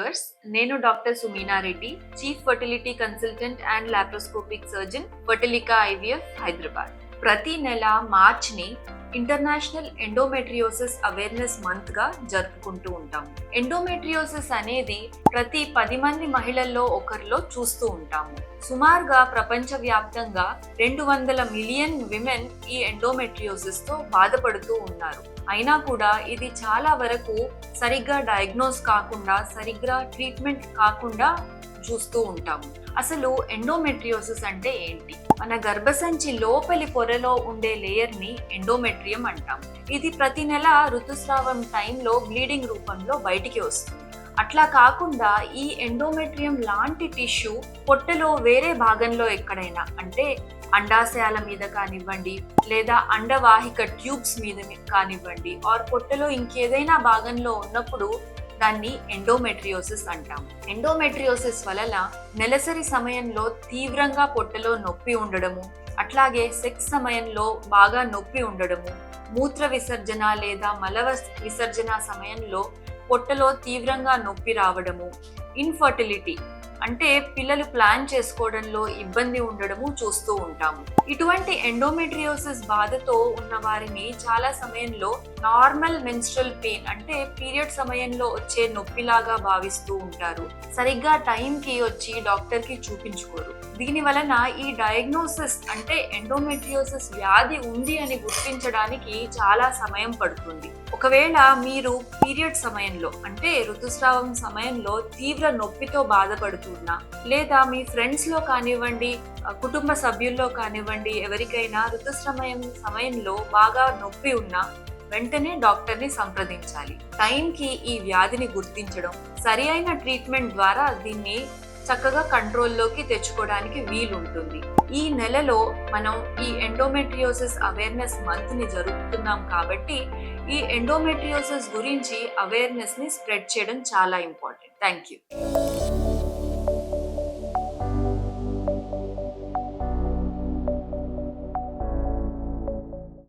Viewers, నేను doctor Sumeena Reddy, chief fertility consultant and laparoscopic surgeon, Fertilica IVF Hyderabad. ప్రతి నెల మార్చిని ఇంటర్నేషనల్ ఎండోమెట్రియోసిస్ అవేర్నెస్ మంత్ గా జరుపుకుంటూ ఉంటాము. ఎండోమెట్రియోసిస్ అనేది ప్రతి 10 మంది మహిళల్లో ఒకరిలో చూస్తూ ఉంటాము. సుమారుగా ప్రపంచవ్యాప్తంగా 200 మిలియన్ విమెన్ ఈ ఎండోమెట్రియోసిస్ తో బాధపడుతూ ఉన్నారు. అయినా కూడా ఇది చాలా వరకు సరిగ్గా డయాగ్నోస్ కాకుండా, సరిగ్గా ట్రీట్మెంట్ కాకుండా చూస్తూ ఉంటాము. అసలు ఎండోమెట్రియోసిస్ అంటే ఏంటి? మన గర్భసంచి లోపలి పొరలో ఉండే లేయర్ ని ఎండోమెట్రియం అంటాం. ఇది ప్రతి నెల ఋతుస్రావం టైంలో బ్లీడింగ్ రూపంలో బయటికి వస్తుంది. అట్లా కాకుండా ఈ ఎండోమెట్రియం లాంటి టిష్యూ పొట్టలో వేరే భాగంలో ఎక్కడైనా, అంటే అండాశయాల మీద కానివ్వండి, లేదా అండవాహిక ట్యూబ్స్ మీద కానివ్వండి, ఆర్ పొట్టలో ఇంకేదైనా భాగంలో ఉన్నప్పుడు దాన్ని ఎండోమెట్రియోసిస్ అంటాం. ఎండోమెట్రియోసిస్ వలన నెలసరి సమయంలో తీవ్రంగా పొట్టలో నొప్పి ఉండడము, అట్లాగే సెక్స్ సమయంలో బాగా నొప్పి ఉండడము, మూత్ర విసర్జన లేదా మల విసర్జన సమయంలో పొట్టలో తీవ్రంగా నొప్పి రావడము, ఇన్ఫర్టిలిటీ అంటే పిల్లలు ప్లాన్ చేసుకోవడంలో ఇబ్బంది ఉండడము చూస్తూ ఉంటాము. ఇటువంటి ఎండోమెట్రియోసిస్ బాధతో ఉన్న వారిని చాలా సమయంలో నార్మల్ మెన్స్ట్రల్ పెయిన్ అంటే పీరియడ్ సమయంలో వచ్చే నొప్పిలాగా భావిస్తూ ఉంటారు. సరిగ్గా టైంకి వచ్చి డాక్టర్ కి చూపించుకోరు. దీని వలన ఈ డయాగ్నోసిస్ అంటే ఎండోమెట్రియోసిస్ వ్యాధి ఉంది అని గుర్తించడానికి చాలా సమయం పడుతుంది. ఒకవేళ మీరు పీరియడ్ సమయంలో అంటే ఋతుస్రావం సమయంలో తీవ్ర నొప్పితో బాధపడుతున్నా, లేదా మీ ఫ్రెండ్స్ లో కానివ్వండి, కుటుంబ సభ్యుల్లో కానివ్వండి, ఎవరికైనా సమయంలో బాగా నొప్పి ఉన్నా వెంటనే డాక్టర్ ని సంప్రదించాలి. టైంకి ఈ వ్యాధిని గుర్తించడం, సరి అయిన ట్రీట్మెంట్ ద్వారా దీన్ని చక్కగా కంట్రోల్లోకి తెచ్చుకోవడానికి వీలుంటుంది. ఈ నెలలో మనం ఈ ఎండోమెట్రియోసిస్ అవేర్నెస్ మంత్ ని జరుపుతున్నాం కాబట్టి ఈ ఎండోమెట్రియోసిస్ గురించి అవేర్నెస్ ని స్ప్రెడ్ చేయడం చాలా ఇంపార్టెంట్. Thank you.